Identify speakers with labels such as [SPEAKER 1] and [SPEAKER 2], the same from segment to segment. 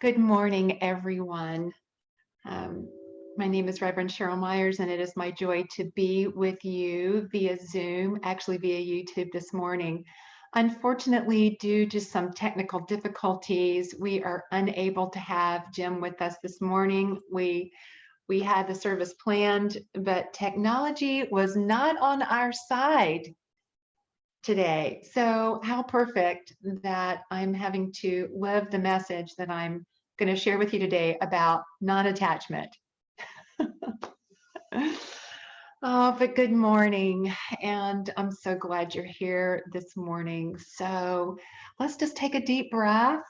[SPEAKER 1] Good morning, everyone. Um, my name is Reverend Cheryl Myers, and it is my joy to be with you via Zoom, actually via YouTube this morning. Unfortunately, due to some technical difficulties, we are unable to have Jim with us this morning. We had the service planned, but technology was not on our side today. So how perfect that I'm having to live the message that I'm going to share with you today about non-attachment. Oh, but good morning. And I'm so glad you're here this morning. So let's just take a deep breath.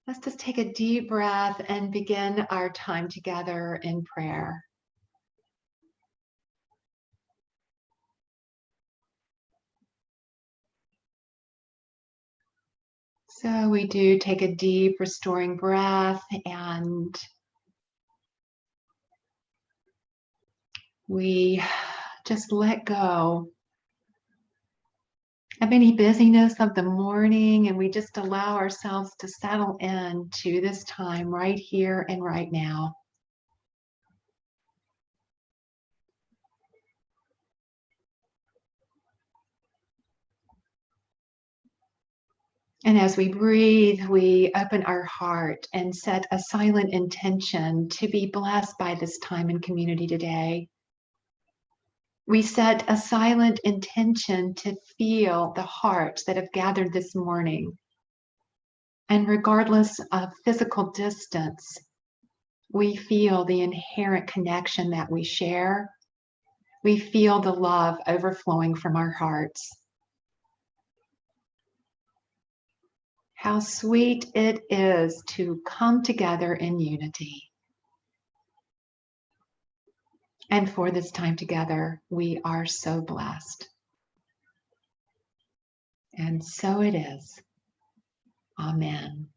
[SPEAKER 1] Let's just take a deep breath and begin our time together in prayer. So we do take a deep restoring breath, and we just let go of any busyness of the morning, and we just allow ourselves to settle in to this time right here and right now. And as we breathe, we open our heart and set a silent intention to be blessed by this time in community today. We set a silent intention to feel the hearts that have gathered this morning. And regardless of physical distance, we feel the inherent connection that we share. We feel the love overflowing from our hearts. How sweet it is to come together in unity. And for this time together, we are so blessed. And so it is. Amen.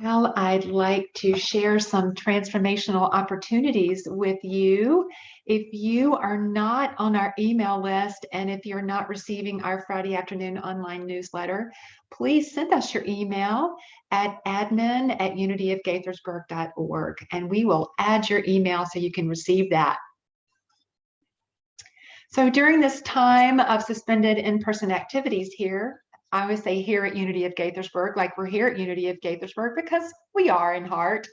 [SPEAKER 1] Well, I'd like to share some transformational opportunities with you. If you are not on our email list, and if you're not receiving our Friday afternoon online newsletter, please send us your email at admin@unityofgaithersburg.org, and we will add your email so you can receive that. So during this time of suspended in-person activities here, I always say here at Unity of Gaithersburg, like we're here at Unity of Gaithersburg because we are in heart.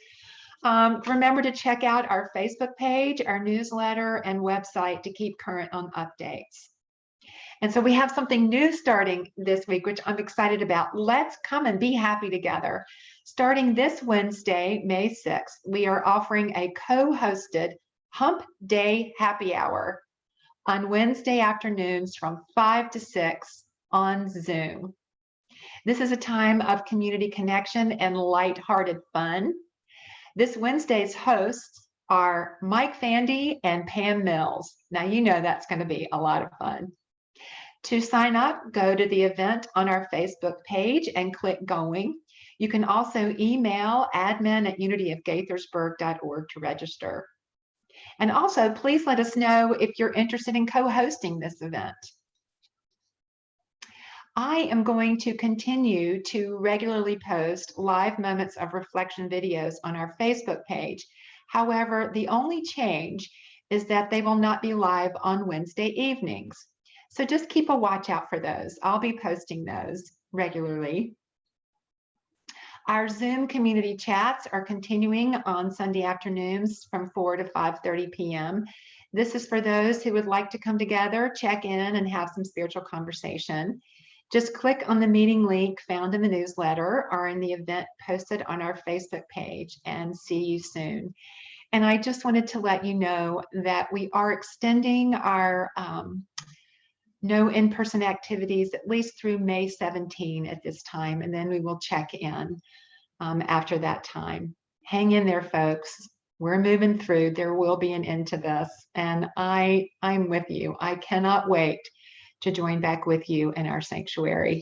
[SPEAKER 1] Remember to check out our Facebook page, our newsletter, and website to keep current on updates. And so we have something new starting this week, which I'm excited about. Let's come and be happy together. Starting this Wednesday, May 6th, we are offering a co-hosted Hump Day Happy Hour on Wednesday afternoons from 5 to 6 on Zoom. This is a time of community connection and lighthearted fun. This Wednesday's hosts are Mike Fandy and Pam Mills. Now, you know that's going to be a lot of fun. To sign up, go to the event on our Facebook page and click going. You can also email admin@unityofgaithersburg.org to register. And also, please let us know if you're interested in co-hosting this event. I am going to continue to regularly post live moments of reflection videos on our Facebook page. However, the only change is that they will not be live on Wednesday evenings. So just keep a watch out for those. I'll be posting those regularly. Our Zoom community chats are continuing on Sunday afternoons from 4 to 5:30 p.m. This is for those who would like to come together, check in, and have some spiritual conversation. Just click on the meeting link found in the newsletter or in the event posted on our Facebook page, and see you soon. And I just wanted to let you know that we are extending our no in-person activities at least through May 17 at this time, and then we will check in after that time. Hang in there, folks. We're moving through. There will be an end to this, and I'm with you. I cannot wait to join back with you in our sanctuary.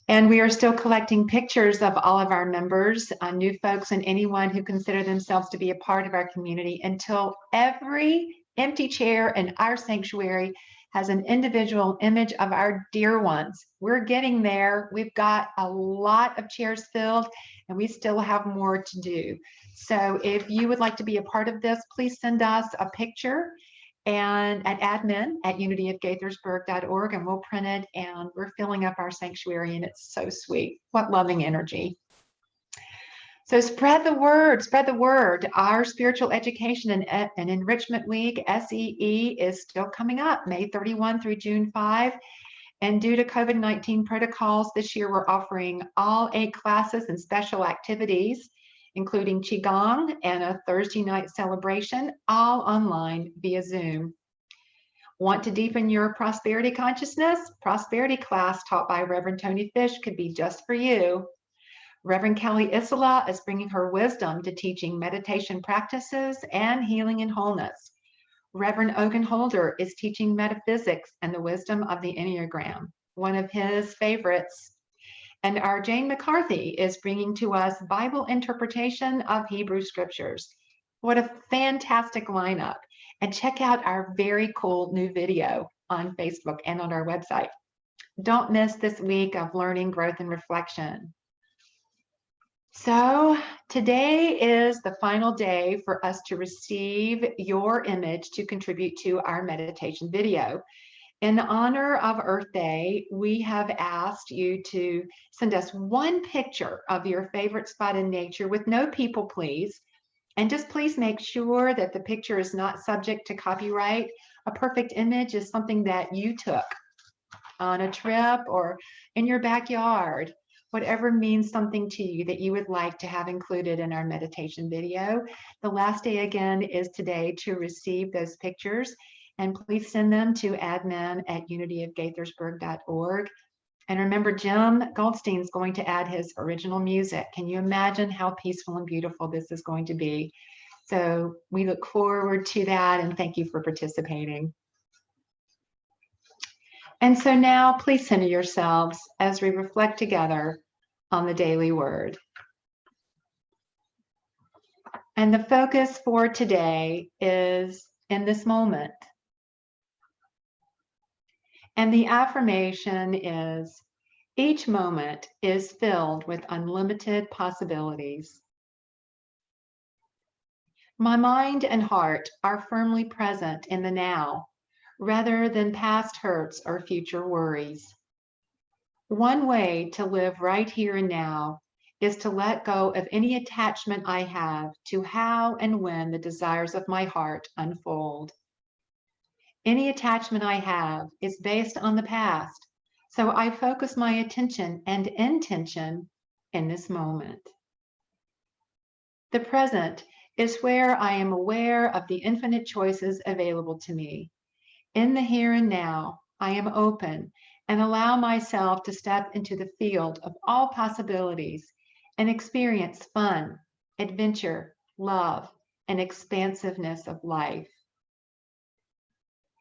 [SPEAKER 1] And we are still collecting pictures of all of our members, new folks, and anyone who consider themselves to be a part of our community until every empty chair in our sanctuary has an individual image of our dear ones. We're getting there. We've got a lot of chairs filled and we still have more to do. So if you would like to be a part of this, please send us a picture and at admin@unityofgaithersburg.org, and we'll print it, and we're filling up our sanctuary, and it's so sweet. What loving energy. So spread the word, spread the word. Our Spiritual Education and Enrichment Week, SEE, is still coming up, May 31 through June 5. And due to COVID-19 protocols, this year we're offering all 8 classes and special activities, including Qigong and a Thursday night celebration, all online via Zoom. Want to deepen your prosperity consciousness? Prosperity class taught by Reverend Tony Fish could be just for you. Reverend Kelly Isola is bringing her wisdom to teaching meditation practices and healing and wholeness. Reverend Ogun Holder is teaching metaphysics and the wisdom of the Enneagram, one of his favorites. And our Jane McCarthy is bringing to us Bible interpretation of Hebrew scriptures. What a fantastic lineup. And check out our very cool new video on Facebook and on our website. Don't miss this week of learning, growth, and reflection. So today is the final day for us to receive your image to contribute to our meditation video. In honor of Earth Day, we have asked you to send us one picture of your favorite spot in nature with no people, please. And just please make sure that the picture is not subject to copyright. A perfect image is something that you took on a trip or in your backyard, whatever means something to you that you would like to have included in our meditation video. The last day again is today to receive those pictures. And please send them to admin@unityofgaithersburg.org. And remember, Jim Goldstein's going to add his original music. Can you imagine how peaceful and beautiful this is going to be? So we look forward to that, and thank you for participating. And so now please center yourselves as we reflect together on the daily word. And the focus for today is in this moment. And the affirmation is, each moment is filled with unlimited possibilities. My mind and heart are firmly present in the now, rather than past hurts or future worries. One way to live right here and now is to let go of any attachment I have to how and when the desires of my heart unfold. Any attachment I have is based on the past, so I focus my attention and intention in this moment. The present is where I am aware of the infinite choices available to me. In the here and now, I am open and allow myself to step into the field of all possibilities and experience fun, adventure, love, and expansiveness of life.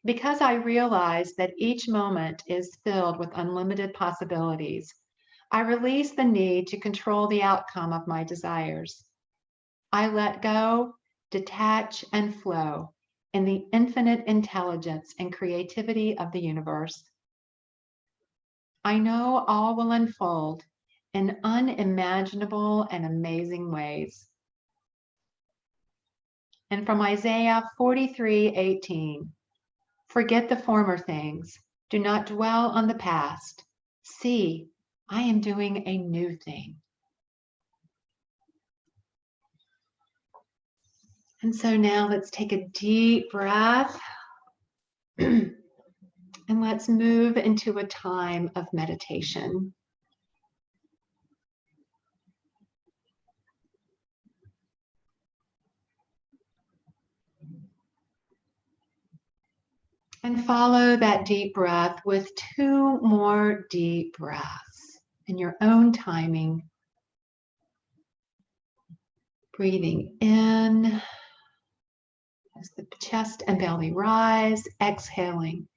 [SPEAKER 1] Because I realize that each moment is filled with unlimited possibilities, I release the need to control the outcome of my desires. I let go, detach, and flow in the infinite intelligence and creativity of the universe. I know all will unfold in unimaginable and amazing ways. And from Isaiah 43:18, forget the former things. Do not dwell on the past. See, I am doing a new thing. And so now let's take a deep breath and let's move into a time of meditation. And follow that deep breath with 2 more deep breaths in your own timing. Breathing in as the chest and belly rise, exhaling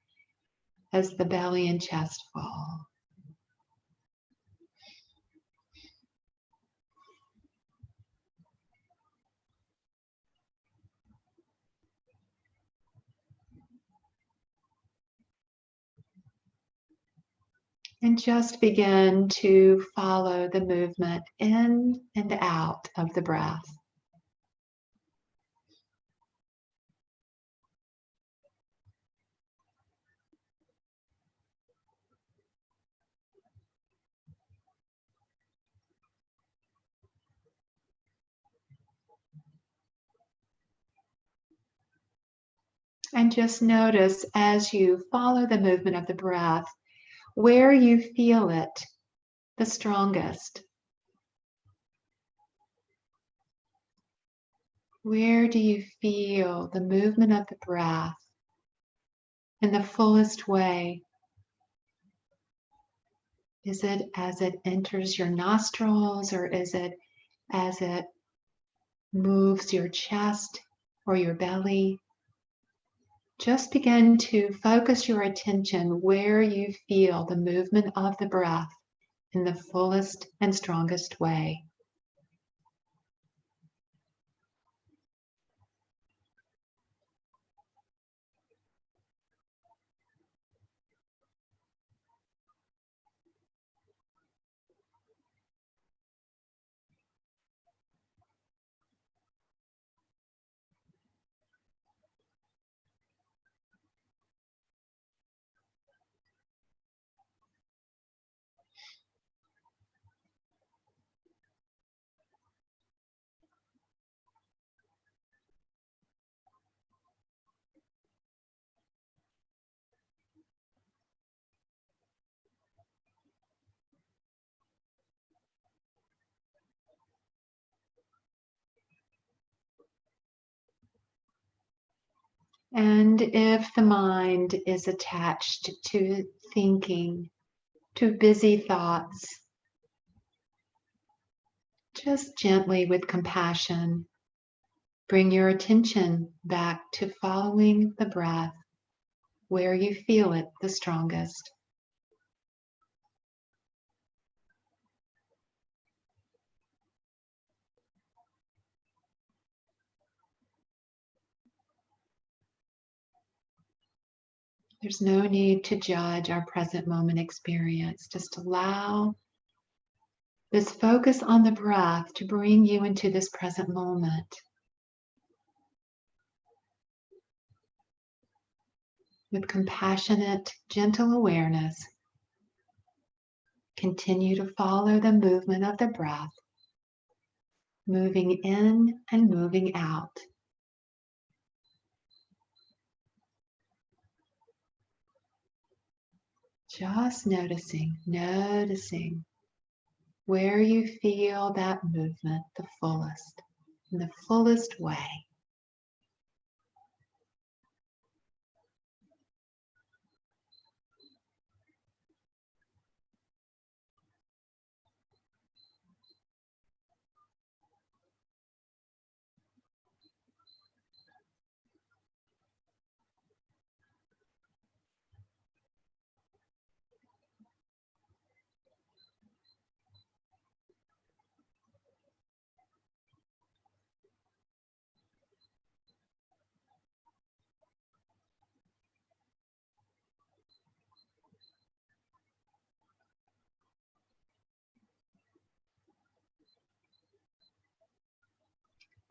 [SPEAKER 1] as the belly and chest fall. And just begin to follow the movement in and out of the breath. And just notice as you follow the movement of the breath, where you feel it the strongest. Where do you feel the movement of the breath in the fullest way? Is it as it enters your nostrils, or is it as it moves your chest or your belly? Just begin to focus your attention where you feel the movement of the breath in the fullest and strongest way. And if the mind is attached to thinking, to busy thoughts, just gently with compassion, bring your attention back to following the breath where you feel it the strongest. There's no need to judge our present moment experience. Just allow this focus on the breath to bring you into this present moment. With compassionate, gentle awareness, continue to follow the movement of the breath, moving in and moving out. Just noticing where you feel that movement the fullest, in the fullest way.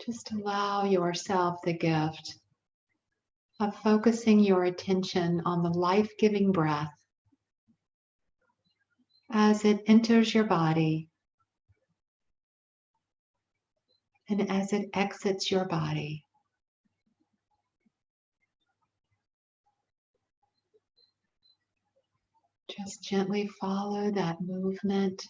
[SPEAKER 1] Just allow yourself the gift of focusing your attention on the life-giving breath as it enters your body and as it exits your body. Just gently follow that movement.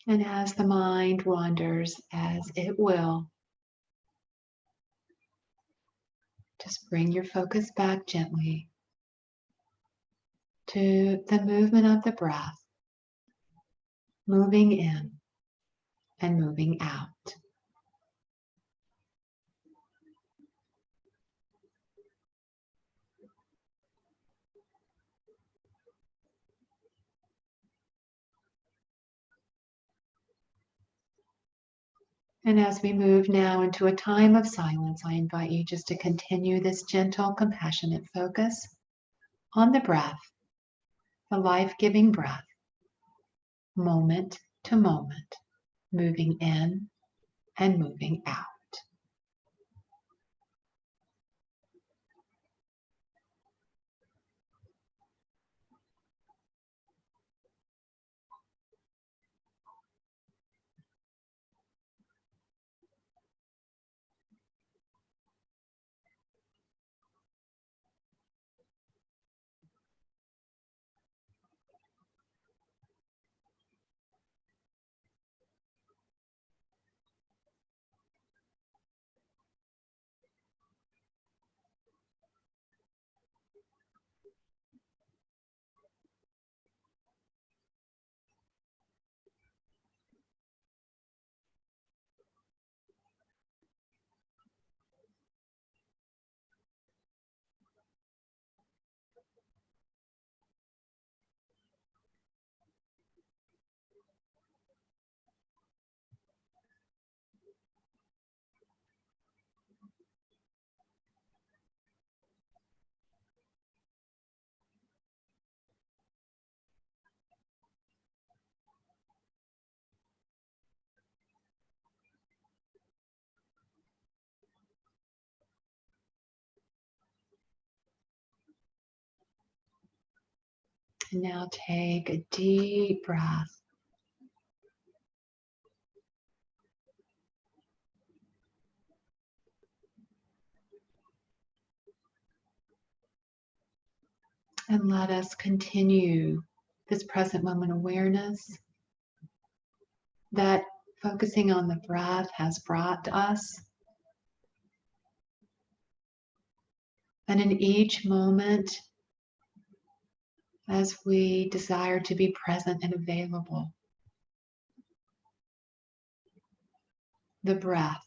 [SPEAKER 1] And as the mind wanders, as it will, just bring your focus back gently to the movement of the breath, moving in and moving out. And as we move now into a time of silence, I invite you just to continue this gentle, compassionate focus on the breath, the life-giving breath, moment to moment, moving in and moving out. And now take a deep breath. And let us continue this present moment awareness that focusing on the breath has brought us. And in each moment, as we desire to be present and available, the breath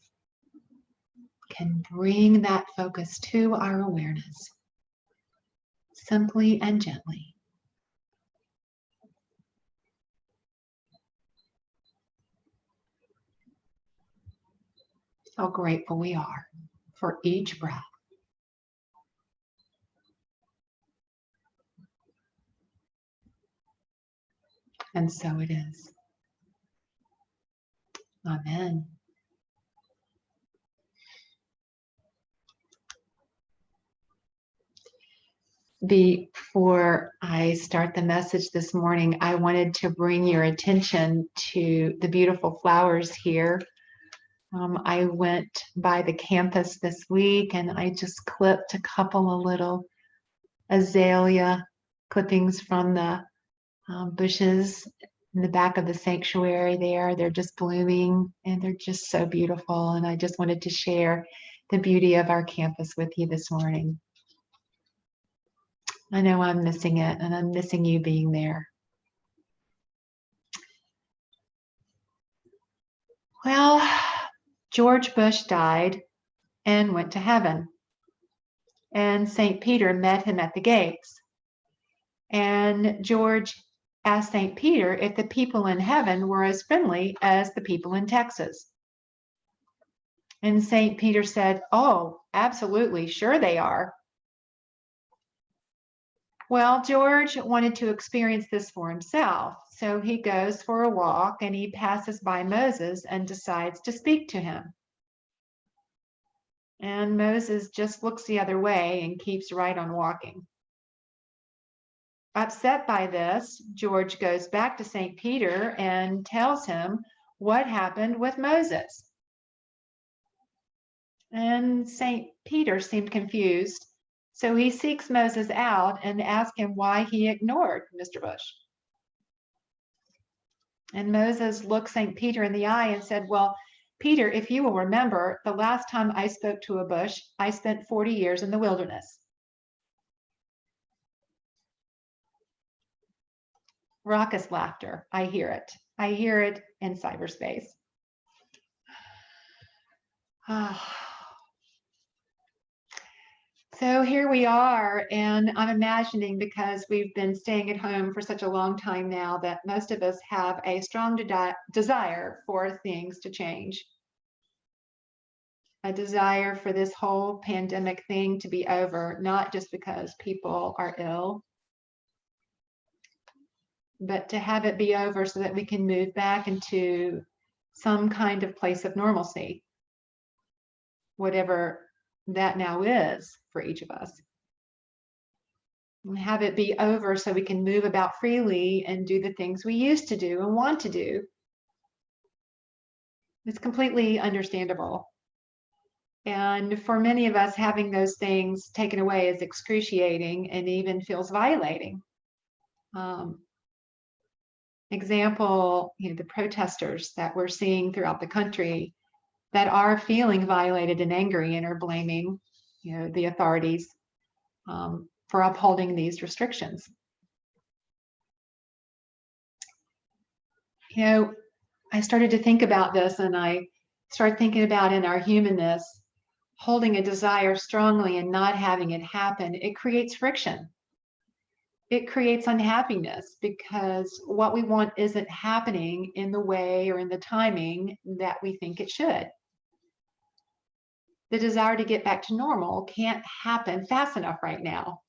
[SPEAKER 1] can bring that focus to our awareness simply and gently. How grateful we are for each breath. And so it is. Amen. Before I start the message this morning, I wanted to bring your attention to the beautiful flowers here. I went by the campus this week and I just clipped a couple of little azalea clippings from the bushes in the back of the sanctuary there. They're just blooming and they're just so beautiful. And I just wanted to share the beauty of our campus with you this morning. I know I'm missing it and I'm missing you being there. Well, George Bush died and went to heaven. And St. Peter met him at the gates. And George asked St. Peter if the people in heaven were as friendly as the people in Texas. And St. Peter said, "Oh, absolutely, sure they are." Well, George wanted to experience this for himself. So he goes for a walk and he passes by Moses and decides to speak to him. And Moses just looks the other way and keeps right on walking. Upset by this, George goes back to St. Peter and tells him what happened with Moses. And St. Peter seemed confused, so he seeks Moses out and asks him why he ignored Mr. Bush. And Moses looked St. Peter in the eye and said, "Well, Peter, if you will remember, the last time I spoke to a bush, I spent 40 years in the wilderness." Raucous laughter. I hear it. I hear it in cyberspace. So here we are, and I'm imagining, because we've been staying at home for such a long time now, that most of us have a strong desire for things to change. a desire for this whole pandemic thing to be over, not just because people are ill, but to have it be over so that we can move back into some kind of place of normalcy, whatever that now is for each of us. And have it be over so we can move about freely and do the things we used to do and want to do. It's completely understandable. And for many of us, having those things taken away is excruciating and even feels violating. Example, the protesters that we're seeing throughout the country that are feeling violated and angry and are blaming, the authorities for upholding these restrictions. I started to think about this, and I started thinking about in our humanness, holding a desire strongly and not having it happen, it creates friction. It creates unhappiness because what we want isn't happening in the way or in the timing that we think it should. The desire to get back to normal can't happen fast enough right now.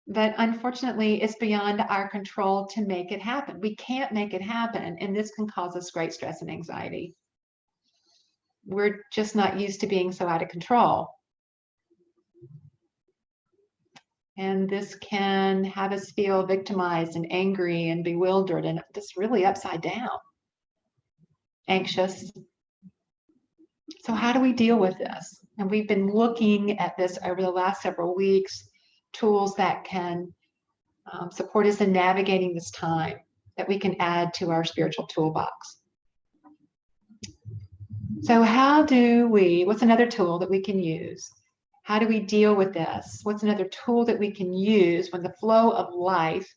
[SPEAKER 1] But unfortunately, it's beyond our control to make it happen. We can't make it happen, and this can cause us great stress and anxiety. We're just not used to being so out of control. And this can have us feel victimized and angry and bewildered and just really upside down, anxious. So how do we deal with this? And we've been looking at this over the last several weeks, tools that can support us in navigating this time that we can add to our spiritual toolbox. So what's another tool that we can use? How do we deal with this? What's another tool that we can use when the flow of life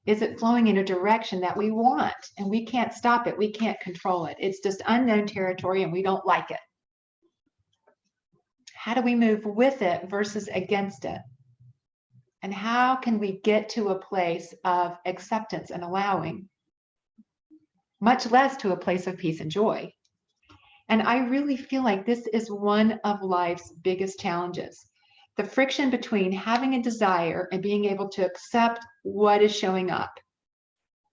[SPEAKER 1] isn't flowing in a direction that we want and we can't stop it, we can't control it. It's just unknown territory and we don't like it. How do we move with it versus against it? And how can we get to a place of acceptance and allowing, much less to a place of peace and joy? And I really feel like this is one of life's biggest challenges. The friction between having a desire and being able to accept what is showing up,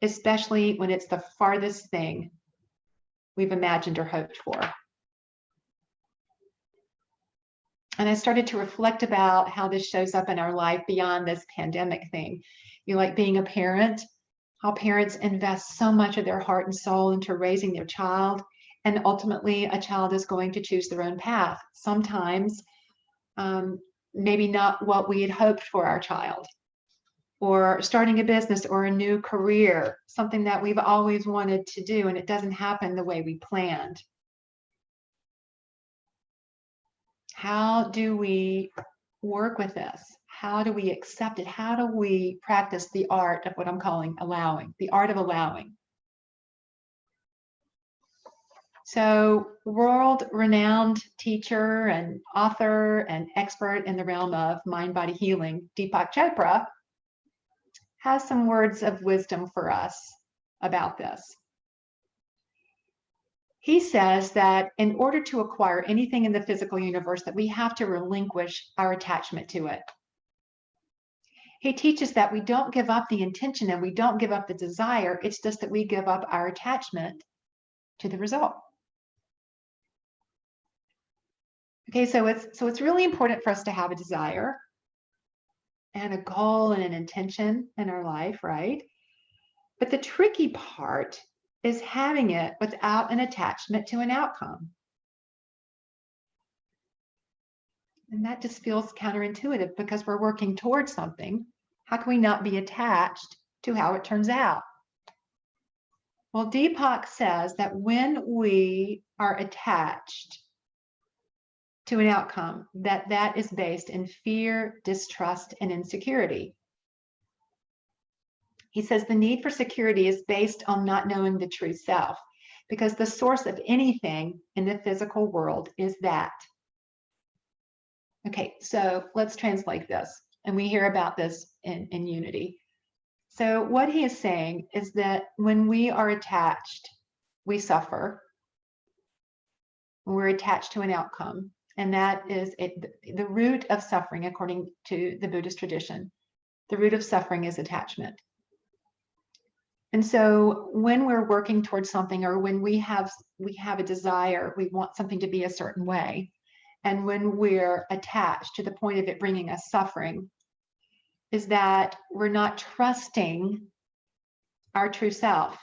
[SPEAKER 1] especially when it's the farthest thing we've imagined or hoped for. And I started to reflect about how this shows up in our life beyond this pandemic thing. Like being a parent, how parents invest so much of their heart and soul into raising their child, and ultimately a child is going to choose their own path. Sometimes maybe not what we had hoped for our child, or starting a business or a new career, something that we've always wanted to do, and it doesn't happen the way we planned. How do we work with this? How do we accept it? How do we practice the art of what I'm calling allowing, the art of allowing? So world-renowned teacher and author and expert in the realm of mind-body healing, Deepak Chopra, has some words of wisdom for us about this. He says that in order to acquire anything in the physical universe, that we have to relinquish our attachment to it. He teaches that we don't give up the intention and we don't give up the desire. It's just that we give up our attachment to the result. Okay, so it's really important for us to have a desire and a goal and an intention in our life, right? But the tricky part is having it without an attachment to an outcome. And that just feels counterintuitive because we're working towards something. How can we not be attached to how it turns out? Well, Deepak says that when we are attached to an outcome, that is based in fear, distrust, and insecurity. He says the need for security is based on not knowing the true self, because the source of anything in the physical world is that. Okay, so let's translate this. And we hear about this in Unity. So what he is saying is that when we are attached, we suffer. When we're attached to an outcome, And that is the root of suffering, according to the Buddhist tradition. The root of suffering is attachment. And so when we're working towards something, or when we have a desire, we want something to be a certain way, and when we're attached to the point of it bringing us suffering, is that we're not trusting our true self.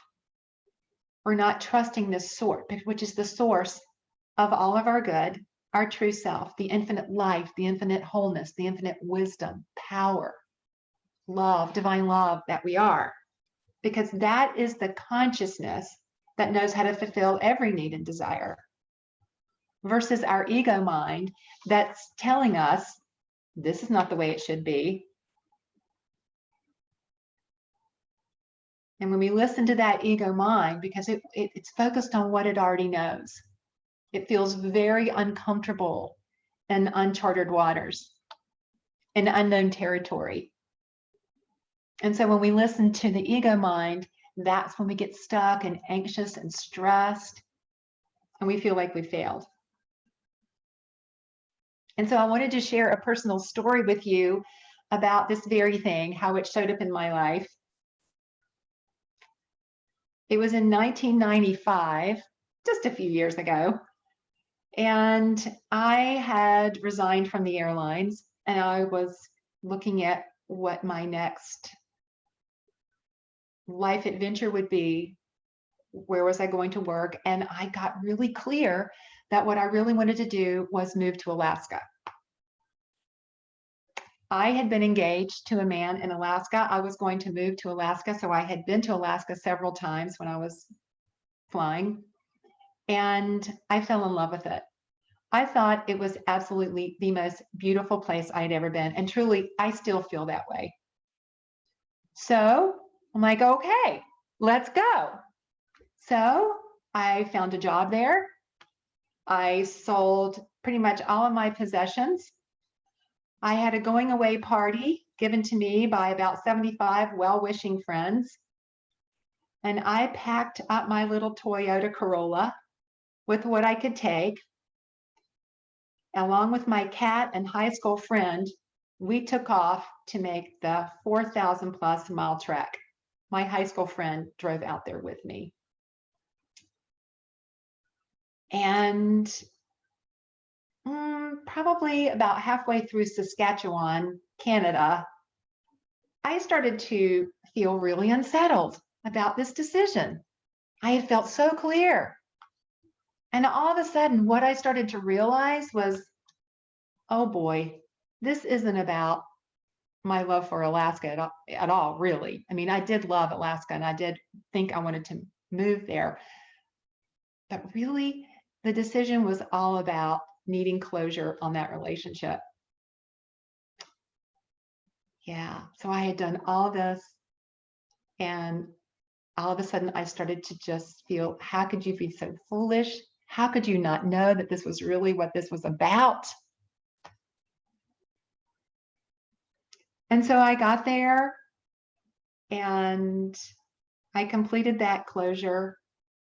[SPEAKER 1] We're not trusting this source, which is the source of all of our good, our true self, the infinite life, the infinite wholeness, the infinite wisdom, power, love, divine love that we are. Because that is the consciousness that knows how to fulfill every need and desire, versus our ego mind that's telling us this is not the way it should be. And when we listen to that ego mind, because it's focused on what it already knows, it feels very uncomfortable in uncharted waters, in unknown territory. And so when we listen to the ego mind, that's when we get stuck and anxious and stressed, and we feel like we failed. And so I wanted to share a personal story with you about this very thing, how it showed up in my life. It was in 1995, just a few years ago, and I had resigned from the airlines, and I was looking at what my next life adventure would be. Where was I going to work? And I got really clear that what I really wanted to do was move to Alaska. I had been engaged to a man in Alaska. I was going to move to Alaska, so I had been to Alaska several times when I was flying, and I fell in love with it. I thought it was absolutely the most beautiful place I had ever been, and truly, I still feel that way. So I'm like, okay, let's go. So I found a job there. I sold pretty much all of my possessions. I had a going away party given to me by about 75 well-wishing friends. And I packed up my little Toyota Corolla with what I could take. Along with my cat and high school friend, we took off to make the 4,000 plus mile trek. My high school friend drove out there with me. And probably about halfway through Saskatchewan, Canada, I started to feel really unsettled about this decision. I had felt so clear. And all of a sudden, what I started to realize was, oh boy, this isn't about my love for Alaska at all, really. I mean, I did love Alaska, and I did think I wanted to move there. But really, the decision was all about needing closure on that relationship. Yeah, so I had done all this, and all of a sudden I started to just feel, how could you be so foolish? How could you not know that this was really what this was about? And so I got there and I completed that closure.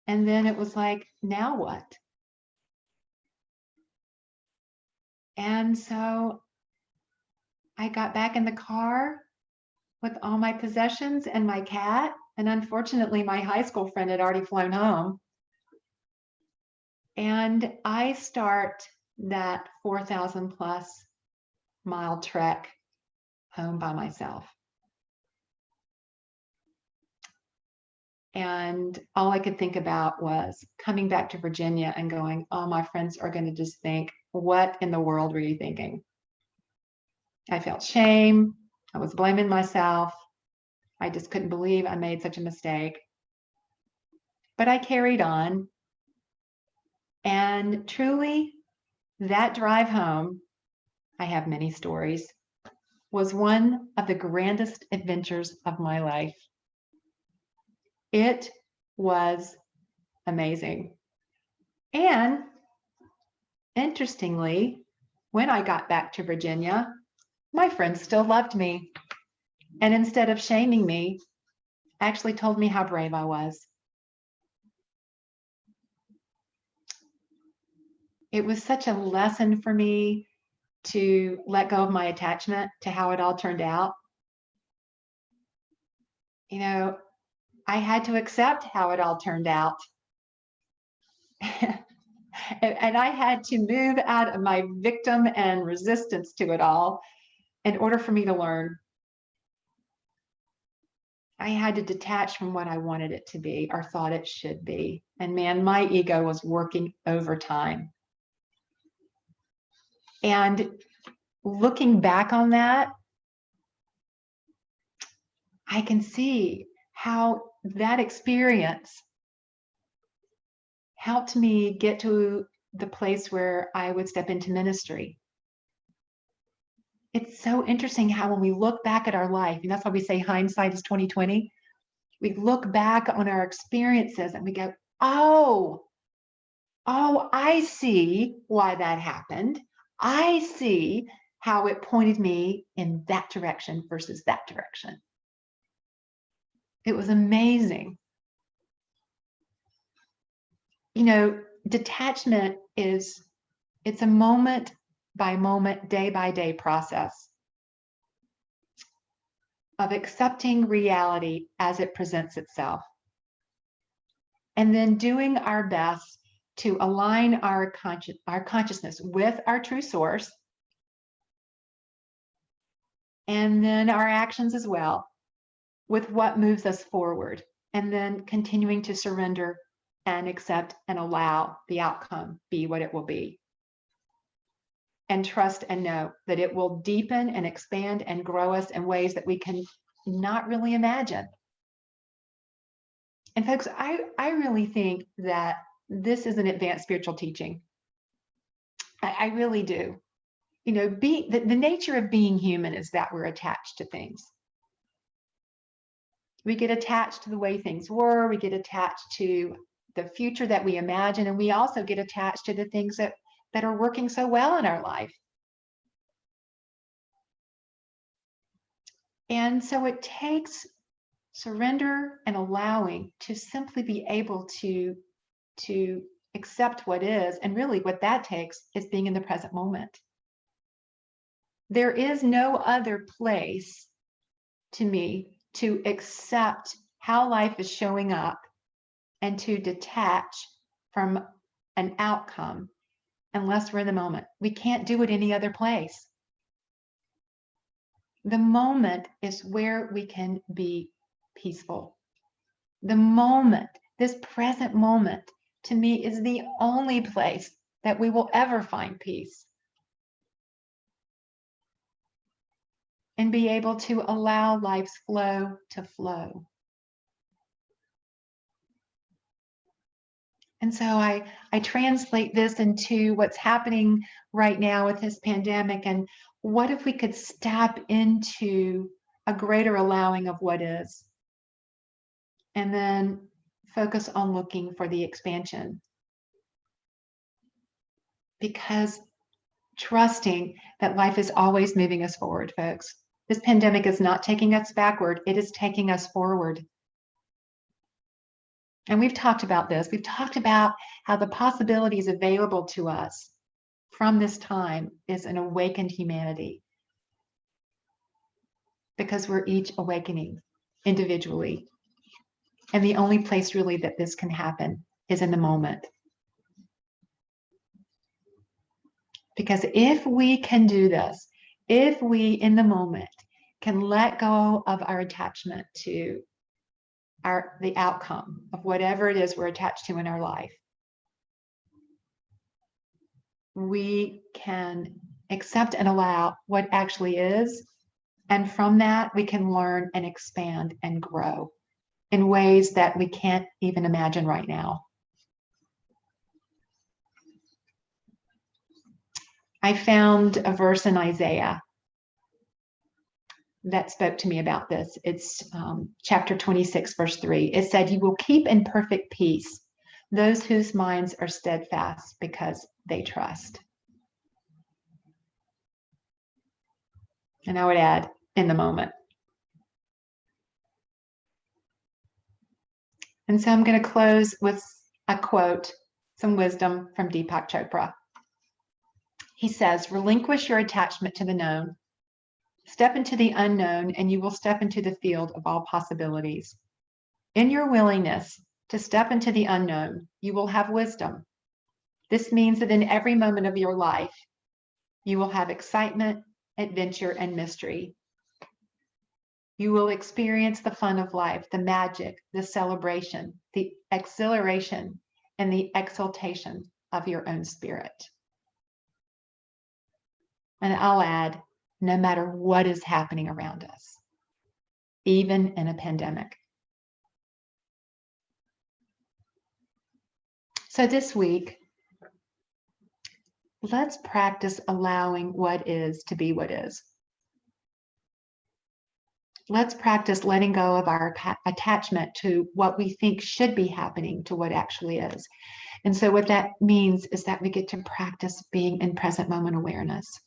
[SPEAKER 1] And then it was like, now what? And so I got back in the car with all my possessions and my cat. And unfortunately, my high school friend had already flown home. And I start that 4,000 plus mile trek home by myself. And all I could think about was coming back to Virginia and going, oh, my friends are going to just think, what in the world were you thinking? I felt shame. I was blaming myself. I just couldn't believe I made such a mistake. But I carried on. And truly, that drive home, I have many stories, was one of the grandest adventures of my life. It was amazing. And interestingly, when I got back to Virginia, my friends still loved me. And instead of shaming me, actually told me how brave I was. it was such a lesson for me to let go of my attachment to how it all turned out. You know, I had to accept how it all turned out. And I had to move out of my victim and resistance to it all in order for me to learn. I had to detach from what I wanted it to be or thought it should be. And man, my ego was working overtime. And looking back on that, I can see how that experience helped me get to the place where I would step into ministry. It's so interesting how when we look back at our life, and that's why we say hindsight is 2020, we look back on our experiences and we go, oh, I see why that happened. I see how it pointed me in that direction versus that direction. It was amazing. You know, detachment it's a moment by moment, day by day process of accepting reality as it presents itself. And then doing our best to align our consciousness with our true source, and then our actions as well, with what moves us forward, and then continuing to surrender and accept and allow the outcome be what it will be. And trust and know that it will deepen and expand and grow us in ways that we can not really imagine. And folks, I really think that this is an advanced spiritual teaching. I really do. You know, the nature of being human is that we're attached to things. We get attached to the way things were, we get attached to the future that we imagine, and we also get attached to the things that are working so well in our life. And so it takes surrender and allowing to simply be able to accept what is, and really what that takes is being in the present moment. There is no other place to me to accept how life is showing up and to detach from an outcome unless we're in the moment. We can't do it any other place. The moment is where we can be peaceful. The moment, this present moment, to me is the only place that we will ever find peace. And be able to allow life's flow to flow. And so I translate this into what's happening right now with this pandemic, and what if we could step into a greater allowing of what is, and then focus on looking for the expansion. Because trusting that life is always moving us forward, folks. This pandemic is not taking us backward, it is taking us forward. And we've talked about this. We've talked about how the possibilities available to us from this time is an awakened humanity. Because we're each awakening individually. And the only place really that this can happen is in the moment. Because if we can do this, if we in the moment can let go of our attachment to the outcome of whatever it is we're attached to in our life, we can accept and allow what actually is. And from that, we can learn and expand and grow in ways that we can't even imagine right now. I found a verse in Isaiah that spoke to me about this. It's chapter 26, verse 3. It said, "You will keep in perfect peace those whose minds are steadfast because they trust." And I would add, in the moment. And so I'm going to close with a quote, some wisdom from Deepak Chopra. He says, relinquish your attachment to the known. Step into the unknown, and you will step into the field of all possibilities. In your willingness to step into the unknown, you will have wisdom. This means that in every moment of your life, you will have excitement, adventure, and mystery. You will experience the fun of life, the magic, the celebration, the exhilaration, and the exaltation of your own spirit. And I'll add, no matter what is happening around us, even in a pandemic. So this week, let's practice allowing what is to be what is. Let's practice letting go of our attachment to what we think should be happening to what actually is. And so what that means is that we get to practice being in present moment awareness.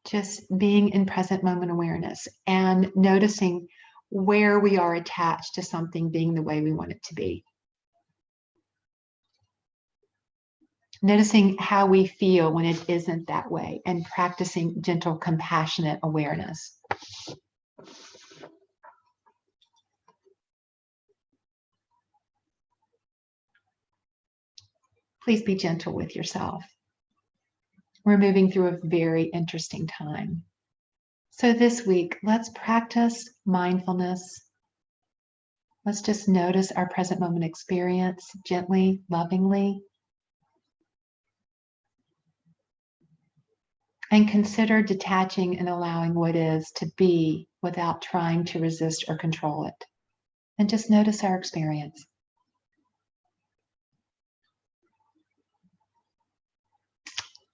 [SPEAKER 1] Just being in present moment awareness and noticing where we are attached to something being the way we want it to be. Noticing how we feel when it isn't that way and practicing gentle, compassionate awareness. Please be gentle with yourself. We're moving through a very interesting time. So this week, let's practice mindfulness. Let's just notice our present moment experience gently, lovingly. And consider detaching and allowing what is to be without trying to resist or control it. And just notice our experience.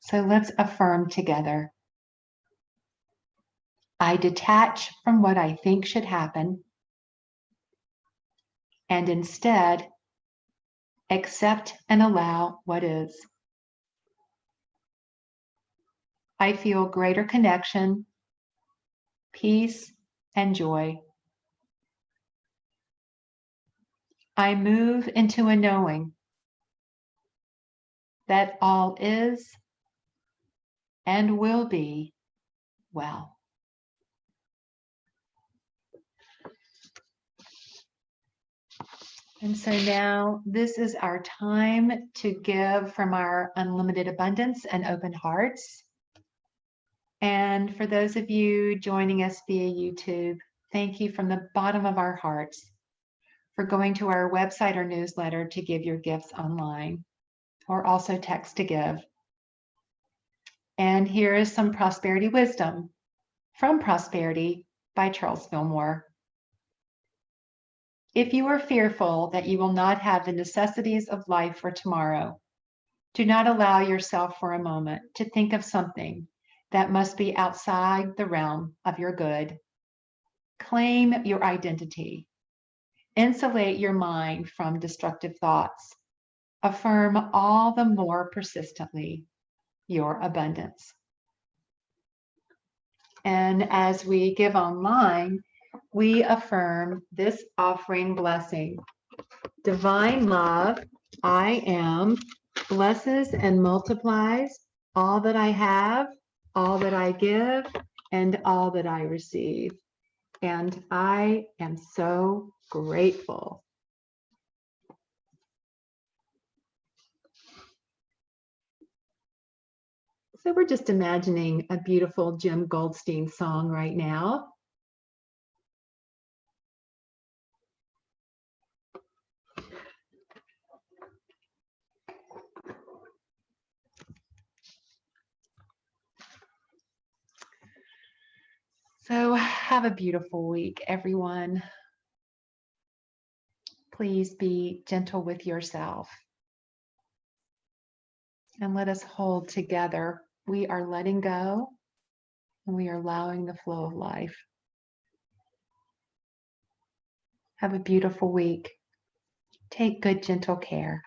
[SPEAKER 1] So let's affirm together. I detach from what I think should happen and instead accept and allow what is. I feel greater connection, peace, and joy. I move into a knowing that all is and will be well. And so now this is our time to give from our unlimited abundance and open hearts. And for those of you joining us via YouTube, thank you from the bottom of our hearts for going to our website or newsletter to give your gifts online, or also text to give. And here is some prosperity wisdom from Prosperity by Charles Fillmore. If you are fearful that you will not have the necessities of life for tomorrow, do not allow yourself for a moment to think of something that must be outside the realm of your good. Claim your identity. Insulate your mind from destructive thoughts. Affirm all the more persistently your abundance. And as we give online, we affirm this offering blessing. Divine love, I am, blesses and multiplies all that I have, all that I give, and all that I receive. And I am so grateful. So we're just imagining a beautiful Jim Goldstein song right now. So have a beautiful week, everyone. Please be gentle with yourself. And let us hold together. We are letting go and we are allowing the flow of life. Have a beautiful week. Take good, gentle care.